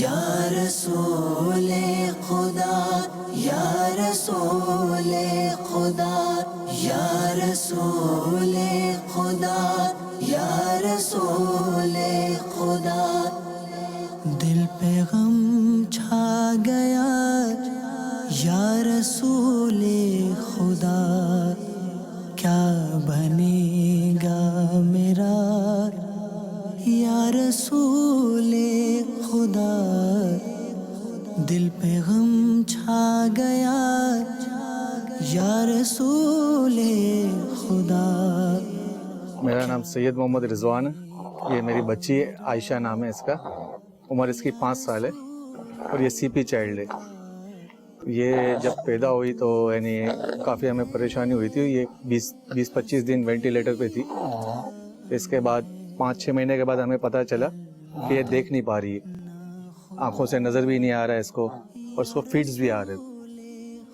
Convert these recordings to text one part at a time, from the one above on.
یا رسول خدا یا رسول خدا یا رسول خدا یا رسول خدا. دل پہ غم چھا گیا یا رسول خدا، کیا بنے گا میرا یا رسول خدا. دل پہ غم چھا گیا یا رسول خدا. میرا نام سید محمد رضوان ہے. یہ میری بچی ہے، عائشہ نام ہے اس کا. عمر اس کی 5 سال ہے اور یہ سی پی چائلڈ ہے. یہ جب پیدا ہوئی تو یعنی کافی ہمیں پریشانی ہوئی تھی. یہ 20-25 دن وینٹیلیٹر پہ تھی. اس کے بعد 5-6 مہینے کے بعد ہمیں پتہ چلا کہ یہ دیکھ نہیں پا رہی ہے، آنکھوں سے نظر بھی نہیں آ رہا ہے اس کو، اور اس کو فیڈز بھی آ رہے.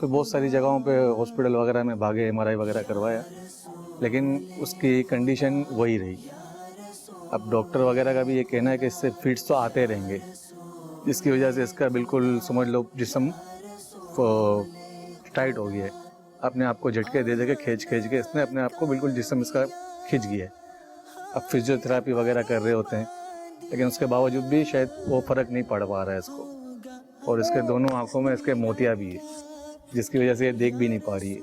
تو بہت ساری جگہوں پہ ہاسپٹل وغیرہ میں بھاگے، MRI وغیرہ کروایا، لیکن اس کی کنڈیشن وہی رہی. اب ڈاکٹر وغیرہ کا بھی یہ کہنا ہے کہ اس سے فیڈس تو آتے رہیں گے، جس کی وجہ سے اس کا بالکل سمجھ لو جسم ٹائٹ ہو گیا ہے. اپنے آپ کو جھٹکے دے کے کھینچ کے اس نے اپنے آپ کو بالکل جسم اس کا کھنچ گیا ہے. اب فزیو تھراپی وغیرہ کر رہے ہوتے ہیں، لیکن اس کے باوجود بھی شاید وہ فرق نہیں پڑ پا رہا ہے اس کو. اور اس کے دونوں آنکھوں میں اس کے موتیا بھی ہے، جس کی وجہ سے یہ دیکھ بھی نہیں پا رہی ہے.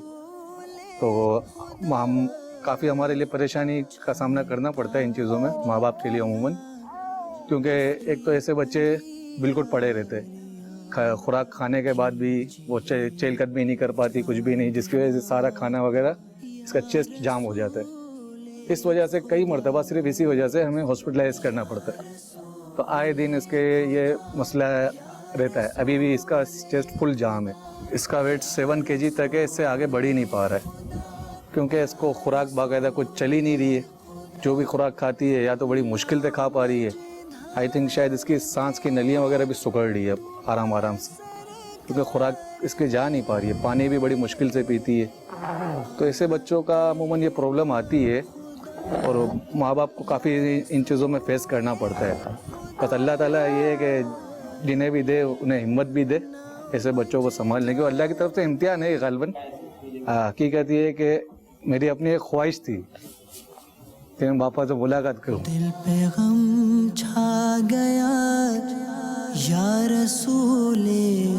تو ہم کافی ہمارے لیے پریشانی کا سامنا کرنا پڑتا ہے ان چیزوں میں، ماں باپ کے لیے عموماً. کیونکہ ایک تو ایسے بچے بالکل پڑے رہتے، خوراک کھانے کے بعد بھی وہ چہل قدمی نہیں کر پاتی، کچھ بھی نہیں، جس کی وجہ سے سارا کھانا وغیرہ اس کا چیسٹ جام ہو جاتا ہے. اس وجہ سے کئی مرتبہ صرف اسی وجہ سے ہمیں ہاسپٹلائز کرنا پڑتا ہے. تو آئے دن اس کے یہ مسئلہ رہتا ہے. ابھی بھی اس کا چیسٹ فل جام ہے. اس کا ویٹ 7 kg تک ہے، اس سے آگے بڑھ ہی نہیں پا رہا ہے، کیونکہ اس کو خوراک باقاعدہ کچھ چل ہی نہیں رہی ہے. جو بھی خوراک کھاتی ہے یا تو بڑی مشکل سے کھا پا رہی ہے. آئی تھنک شاید اس کی سانس کی نلیاں وغیرہ بھی سکڑ رہی ہے آرام سے، کیونکہ خوراک اس کے جا نہیں پا رہی ہے. پانی بھی بڑی مشکل سے پیتی ہے. تو ایسے بچوں کا عموماً یہ پرابلم آتی ہے، اور ماں باپ کو کافی ان چیزوں میں فیس کرنا پڑتا ہے. بس اللہ تعالیٰ یہ ہے کہ جنہیں بھی دے انہیں ہمت بھی دے ایسے بچوں کو سنبھالنے کی. اللہ کی طرف سے امتحان ہے غالباً. حقیقت یہ ہے کہ میری اپنی ایک خواہش تھی کہ میں باپا سے ملاقات کروں. دل پہ غم چھا گیا یا رسول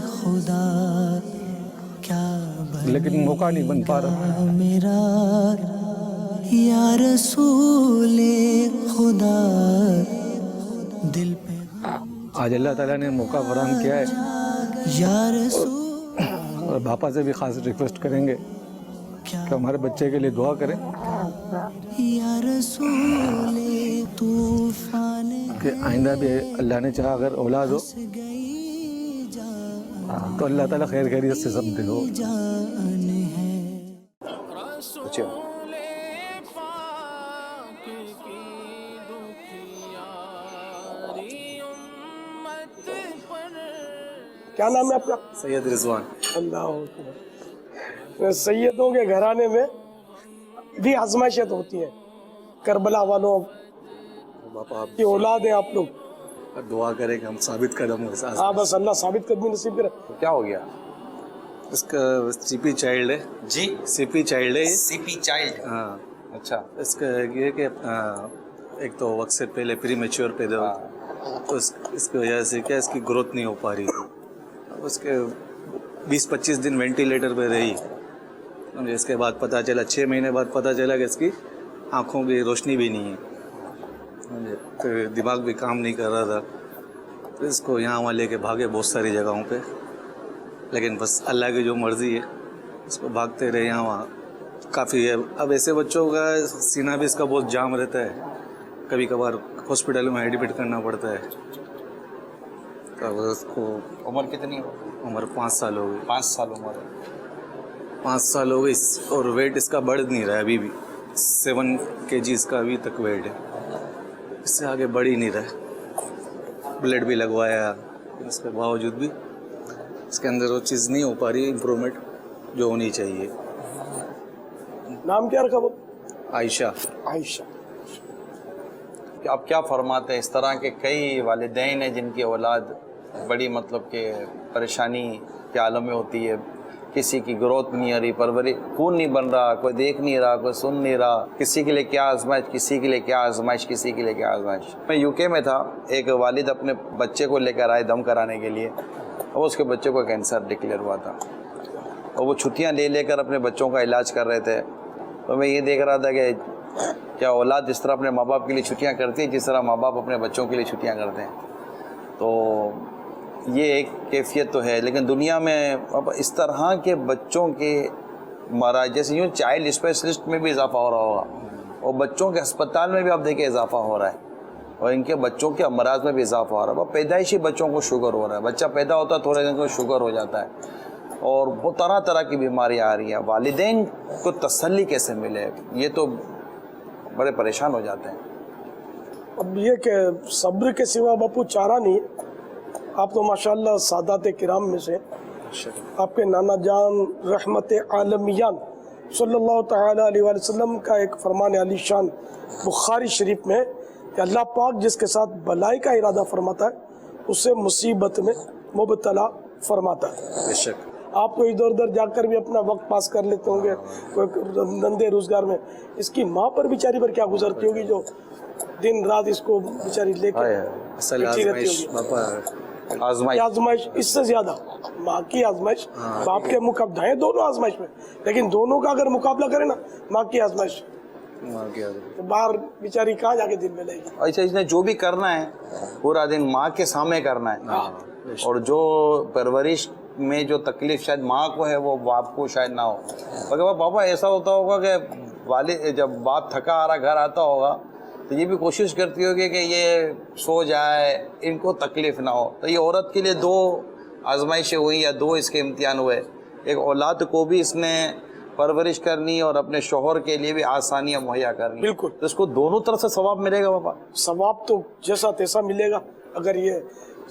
خدا، کیا لیکن موقع نہیں بن پا رہا. میرا یا رسول خدا. دل پہ آج اللہ تعالیٰ نے موقع فراہم کیا ہے، یا رسول اور باپا سے بھی خاص ریکویسٹ کریں گے کہ ہمارے بچے کے لیے دعا کریں یا رسول طوفان کہ آئندہ بھی اللہ نے چاہا اگر اولاد ہو گئی تو اللہ تعالیٰ خیر خیریت سے سب دے دو. جان ہے. کیا نام ہے آپ کا؟ سید رضوان. اللہ اکبر. سیدوں کے گھرانے میں بھی آزمائشیں ہوتی ہیں. کربلا والوں باپا آپ کی اولاد ہیں آپ لوگ. دعا کریں کہ ہم ثابت قدم ہو. ہاں بس اللہ ثابت قدمی نصیب کرے. کیا ہو گیا؟ اس کا سی پی چائلڈ ہے. جی سی پی چائلڈ ہے. سی پی چائلڈ. ہاں. اچھا. اس کا یہ کہ ایک تو وقت سے پہلے پری میچور پیدا ہوا، تو اس کی وجہ سے کیا اس کی گروتھ نہیں ہو پا رہی تھی. اس کے 20-25 دن وینٹیلیٹر پہ رہی. اس کے بعد پتہ چلا 6 مہینے بعد پتہ چلا کہ اس کی آنکھوں کی روشنی بھی نہیں ہے، تو دماغ بھی کام نہیں کر رہا تھا. تو اس کو یہاں وہاں لے کے بھاگے بہت ساری جگہوں پہ، لیکن بس اللہ کی جو مرضی ہے اس کو بھاگتے رہے یہاں وہاں. کافی ہے. اب ایسے بچوں کا سینہ بھی اس کا بہت جام رہتا ہے، کبھی کبھار ہاسپٹل میں ایڈمٹ کرنا پڑتا ہے. تو اس کو عمر کتنی ہو؟ عمر 5 سال ہو گئی. 5 سال عمر ہے. 5 سال ہو گئی، اور ویٹ اس کا بڑھ نہیں رہا ہے. ابھی بھی 7 kg اس کا ابھی تک ویٹ ہے، اس سے آگے بڑھ ہی نہیں رہا ہے. بلڈ بھی لگوایا، اس کے باوجود بھی اس کے اندر وہ چیز نہیں ہو پا رہی امپرومنٹ جو ہونی چاہیے. نام کیا رکھا وہ؟ عائشہ. عائشہ. آپ کیا فرماتے ہیں؟ اس طرح کے کئی والدین ہیں جن کی اولاد बड़ी मतलब कि परेशानी के आलम में होती है, किसी की ग्रोथ नहीं आ रही, परवरिश खून नहीं बन रहा, कोई देख नहीं रहा, कोई सुन नहीं रहा, किसी के लिए क्या आजमाइश, किसी के लिए क्या आजमाइश, किसी के लिए क्या आजमाइश। मैं यूके में था, एक वालिद अपने बच्चे को लेकर आए दम कराने के लिए, और उसके बच्चे को कैंसर डिक्लेयर हुआ था, और वो छुट्टियां ले लेकर अपने बच्चों का इलाज कर रहे थे। तो मैं ये देख रहा था कि क्या औलाद जिस तरह अपने माँ बाप के लिए छुट्टियां करती है, जिस तरह माँ बाप अपने बच्चों के लिए छुट्टियां करते हैं। तो ये एक कैफियत तो है, लेकिन दुनिया में अब इस तरह के बच्चों के मराज, जैसे यूँ चाइल्ड स्पेशलिस्ट में भी इजाफा हो रहा होगा, और बच्चों के अस्पताल में भी आप देखिए इजाफा हो रहा है, और इनके बच्चों के अमराज में भी इजाफा हो रहा है। पैदाइशी बच्चों को शुगर हो रहा है, बच्चा पैदा होता है थोड़े दिन को शुगर हो जाता है, और वो तरह तरह की बीमारियाँ आ रही हैं। वालिदैन को तसल्ली कैसे मिले, ये तो बड़े परेशान हो जाते हैं। अब ये कि सब्र के सिवा बापू चारा नहीं है। आप तो माशाल्लाह सादात किराम में से, आपके नाना जान रहमत आलमियान सल्लल्लाहु तआला अलैहि वसल्लम का एक फरमान आलीशान बुखारी शरीफ में कि अल्लाह पाक जिसके साथ भलाई का इरादा फरमाता है उसे मुसीबत में मुबतला फरमाता है। बेशक आप तो इधर उधर जाकर भी अपना वक्त पास कर लेते होंगे कोई धंधे रोजगार में, इसकी माँ पर बेचारी पर क्या गुजरती होगी जो दिन रात इसको बेचारी लेकर बैठी रहती होगी। आजमाइश इससे ज्यादा माँ की आजमाइश, बाप के मुकाबला है दोनों आजमाइश में, लेकिन दोनों का अगर मुकाबला करे ना माँ की आजमाइश, तो बाहर बेचारी कहाँ जाके दिन में लेगी। अच्छा, इसने जो भी करना है पूरा दिन माँ के सामने करना है, और जो परवरिश में जो तकलीफ शायद माँ को है वो बाप को शायद ना हो। मगर पापा ऐसा होता होगा कि वाले जब बाप थका आ रहा घर आता होगा तो ये भी कोशिश करती होगी कि ये सो जाए, इनको तकलीफ ना हो। तो ये औरत के लिए दो आजमाइशें हुई या दो इसके इम्तिहान हुए, एक औलाद को भी इसने परवरिश करनी और अपने शोहर के लिए भी आसानियाँ मुहैया करनी। बिल्कुल, तो इसको दोनों तरफ से सवाब मिलेगा पापा। सवाब तो जैसा तैसा मिलेगा अगर ये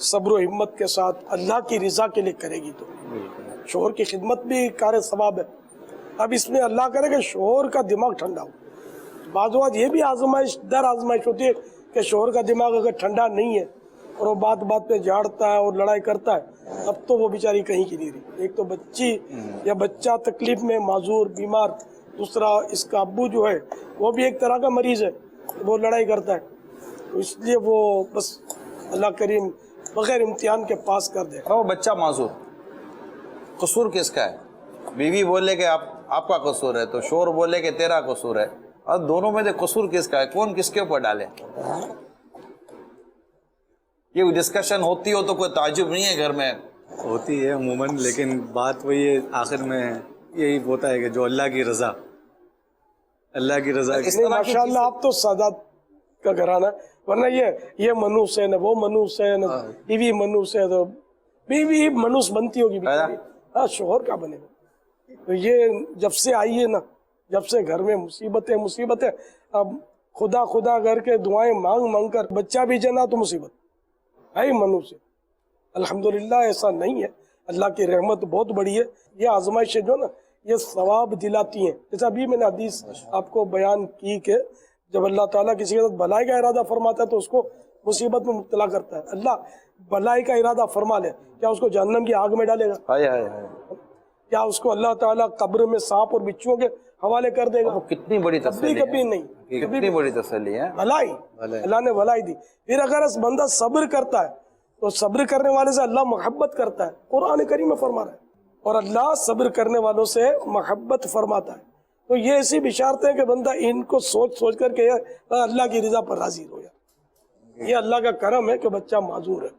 सब्र हिम्मत के साथ अल्लाह की रज़ा के लिए करेगी तो। शोहर की खिदमत भी कार सवाब है। अब इसमें अल्लाह करे कि शोहर का दिमाग ठंडा हो। बाज़ ये भी आजमाइश दर आजमाइश होती है कि शोहर का दिमाग अगर ठंडा नहीं है और वो बात बात पे झाड़ता है और लड़ाई करता है, अब तो वो बेचारी कहीं की नहीं रही। एक तो बच्ची या बच्चा तकलीफ में माजूर बीमार, दूसरा इसका अब्बू जो है वो भी एक तरह का मरीज है, वो लड़ाई करता है। तो इसलिए वो बस अल्लाह करीम बगैर इम्तिहान के पास कर दे। वो बच्चा माजूर, कसूर किसका है? बीवी बोले कि आपका कसूर है, तो शोर बोले कि तेरा कसूर है, और दोनों में से कसूर किसका है, कौन किसके ऊपर डाले? ये डिस्कशन होती हो तो कोई ताजुब नहीं है घर में? होती है अमूमन, लेकिन बात वही है आखिर में यही होता है कि जो अल्लाह की रज़ा, अल्लाह की रज़ा। नहीं माशाल्लाह आप तो सादात का घराना है, वरना ये मनुष्य है न वो मनुष्य है न बीवी मनुष्य है, तो बीवी मनुष्य बनती होगी बेचारी, हाँ शोहर का बनेगा। तो ये जब से आई है ना, जब से घर में मुसीबतें, अब खुदा करके दुआएं मांग मांग कर बच्चा भी जना तो मुसीबत है ही मनुष्य। अल्हम्दुलिल्लाह ऐसा नहीं है, अल्लाह की रहमत बहुत बड़ी है। ये आजमाइश जो ना ये सवाब दिलाती हैं। जैसा अभी मैंने हदीस आपको बयान की कि जब अल्लाह ताला किसी के साथ भलाई का इरादा फरमाता है तो उसको मुसीबत में मुब्तला करता है। अल्लाह भलाई का इरादा फरमा ले, क्या उसको जहन्नम की आग में डालेगा? क्या उसको अल्लाह ताला कब्र में सांप और बिच्छुओं के हवाले कर देगा? कितनी बड़ी तसल्ली, कभी नहीं, कितनी बड़ी तसल्ली है। भलाई अल्लाह ने भलाई दी। फिर अगर इस बंदा सब्र करता है तो सब्र करने वाले से अल्लाह मोहब्बत करता है, कुरान करीम में फरमा रहा है, और अल्लाह सब्र करने वालों से मोहब्बत फरमाता है। तो ये ऐसी बिशारत है कि बंदा इनको सोच सोच करके अल्लाह की रज़ा पर राजी हो जाए। ये अल्लाह का करम है कि बच्चा माजूर है।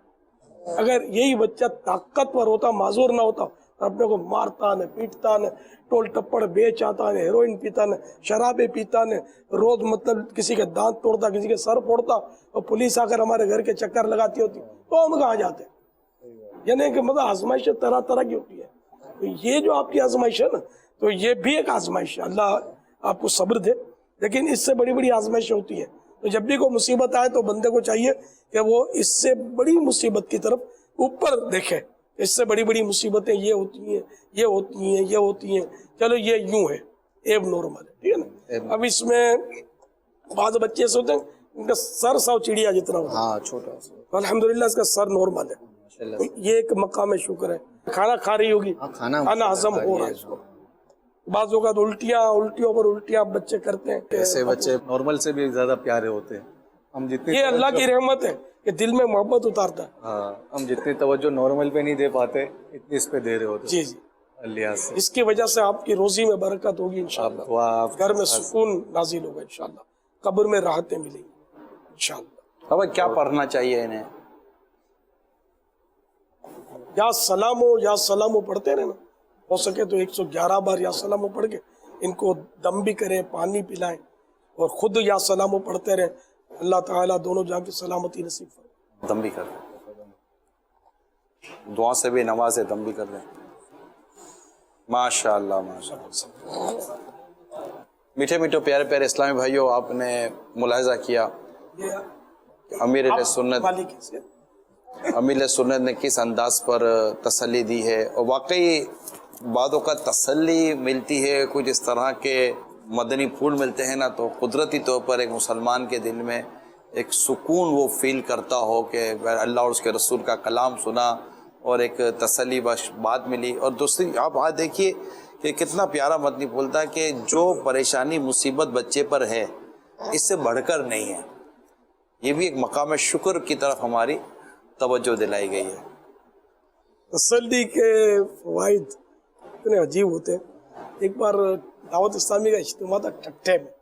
अगर यही बच्चा ताकतवर होता, माजूर ना होता, अपने को मारता न पीटता न टोल टप्पड़ बेच आता न हेरोइन पीता न शराबे पीता न रोज मतलब किसी के दांत तोड़ता, किसी के सर फोड़ता, और पुलिस आकर हमारे घर के चक्कर लगाती होती, तो हम कहाँ जाते? यानी कि मतलब आजमाइश तरह तरह की होती है। तो ये जो आपकी आजमाइश है ना, तो ये भी एक आजमाइश है। अल्लाह आपको सब्र दे, लेकिन इससे बड़ी बड़ी आजमाइशें होती है। तो जब भी कोई मुसीबत आए तो बंदे को चाहिए कि वो इससे बड़ी मुसीबत की तरफ ऊपर देखे। इससे बड़ी बड़ी मुसीबतें ये होती हैं, ये होती हैं, ये होती हैं, चलो ये यूं है, एब नॉर्मल है, ठीक है ना। अब इसमें बाद बच्चे सोचते हैं इनका सर 100 चिड़िया जितना होता है, हाँ छोटा सा, तो अल्हम्दुलिल्लाह इसका सर नॉर्मल है, तो ये एक मकाम शुक्र है। खाना खा रही होगी, खाना हजम हो रहा है इसको। बाजों का तो उल्टियों पर उल्टियां बच्चे करते हैं। ऐसे बच्चे नॉर्मल से भी ज्यादा प्यारे होते हैं। हम जितनी ये अल्लाह की रहमत है कि दिल में मोहब्बत उतारता है। हाँ, हम जितनी तवज्जो नॉर्मल पे नहीं दे पाते इतनी इस पे दे रहे होते। जी जी, अल्लाह से इसकी वजह से आपकी रोजी में बरकत होगी इंशाअल्लाह, दुआ आप घर में सुकून नाजिल होगा इंशाअल्लाह, कब्र में राहतें मिलेंगी इंशाअल्लाह। अब क्या पढ़ना चाहिए इन्हें? या सलामो पढ़ते रहे ना, हो सके तो 111 बार या सलामो पढ़ के इनको दम भी करें, पानी पिलाएं और खुद या सलामो पढ़ते रहे। अल्लाह ताला दोनों जहां की सलामती नसीब फरमाए। दम भी कर दें, दुआ से भी नवाजे, दम भी कर दें। माशाअल्लाह माशाअल्लाह। मीठे मीठे प्यारे प्यारे इस्लामी भाइयों, आपने मुलाहिजा किया अमीर सुन्नत ने किस अंदाज पर तसल्ली दी है, और वाकई बातों का तसल्ली मिलती है। कुछ इस तरह के मदनी फूल मिलते हैं ना, तो कुदरती तौर पर एक मुसलमान के दिल में एक सुकून वो फील करता हो कि अल्लाह और उसके रसूल का कलाम सुना और एक तसल्ली बख्श बात मिली। और दूसरी आप आज देखिए कि कितना प्यारा मदनी फूल था कि जो परेशानी मुसीबत बच्चे पर है इससे बढ़कर नहीं है। ये भी एक मकाम शुक्र की तरफ हमारी तवज्जो दिलाई गई है। तसल्ली के फवाइद इतने अजीब होते हैं। एक बार दावत इस्लामी का इज्तिमा था ठट्ठे में,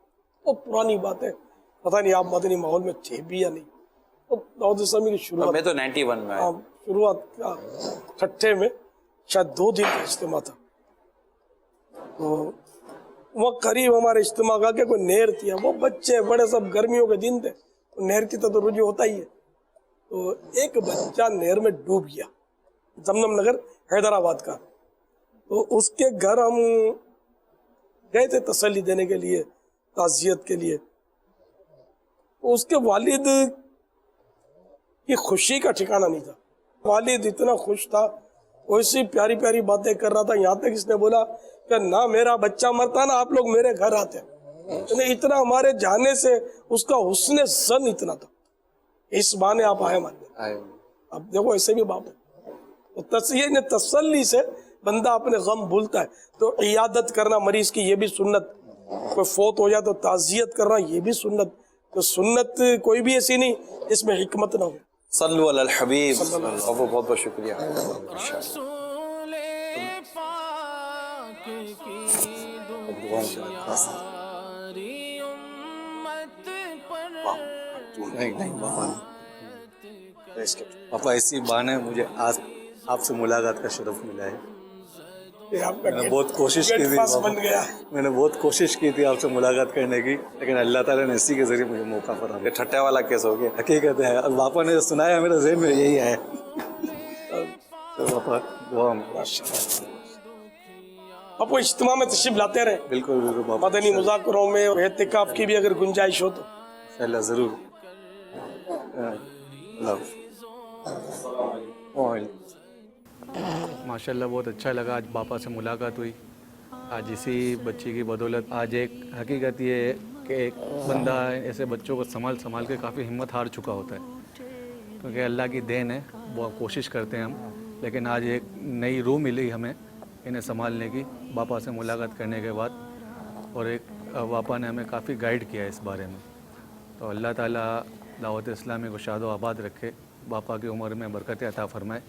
वो पुरानी बात है, पता नहीं आप मदनी माहौल में थे भी या नहीं। तो दावत इस्लामी की शुरुआत, मैं तो 91 में आया। शुरुआत का ठट्ठे में शायद 2 दिन का इज्तिमा था। तो वो करीब हमारे इज्तिमा का के कोई नहर थी, वो बच्चे बड़े सब गर्मियों के दिन थे, तो नहर की तो रुझू होता ही है। तो एक बच्चा नहर में डूब गया, जमजम नगर हैदराबाद का। तो उसके घर हम गए थे तसल्ली देने के लिए, ताज़ियत के लिए। तो उसके वालिद की खुशी का ठिकाना नहीं था। वालिद इतना खुश था, वैसी प्यारी प्यारी बातें कर रहा था, यहाँ तक इसने बोला कि ना मेरा बच्चा मरता ना आप लोग मेरे घर आते। तो इतना हमारे जाने से उसका हुस्न ज़न इतना था, इस बहाने आप आए मारने। अब देखो ऐसे भी बाप है, तो तसल्ली से बंदा अपने गम भूलता है। तो इयादत करना मरीज की, ये भी सुन्नत। कोई फौत हो जाए तो ताज़ियत करना, ये भी सुन्नत। तो सुन्नत कोई भी ऐसी नहीं इसमें हिकमत ना हो। सल्लु अलल हबीब। बहुत बहुत शुक्रिया। पापा इसी बहाने मुझे आज आपसे मुलाकात का शरफ मिला है। मैंने बहुत कोशिश की थी, मैंने बहुत कोशिश की थी आपसे मुलाकात करने की, लेकिन अल्लाह ताला ने इसी के जरिए मुझे मौका फराहम किया। ठट्टे वाला केस हो गया, हकीकत है। और पापा ने सुनाया मेरे ज़हन में यही है। तो पापा दुआ आप वो इज्तिमा में तशरीफ लाते रहे। बिल्कुल बिल्कुल पापा, मदनी मुज़ाकरों में और एतिकाफ की भी अगर गुंजाइश हो तो इंशाअल्लाह ज़रूर। माशाल्लाह बहुत अच्छा लगा, आज पापा से मुलाकात हुई। आज इसी बच्ची की बदौलत आज एक हकीकत ये है कि एक बंदा ऐसे बच्चों को संभाल के काफ़ी हिम्मत हार चुका होता है, क्योंकि अल्लाह की देन है, वो कोशिश करते हैं हम। लेकिन आज एक नई रूह मिली हमें इन्हें संभालने की, बापा से मुलाकात करने के बाद। और एक पापा ने हमें काफ़ी गाइड किया इस बारे में। तो अल्लाह ताला दावत इस्लामी को शाद व आबाद रखे, बापा की उम्र में बरकत अता फरमाए।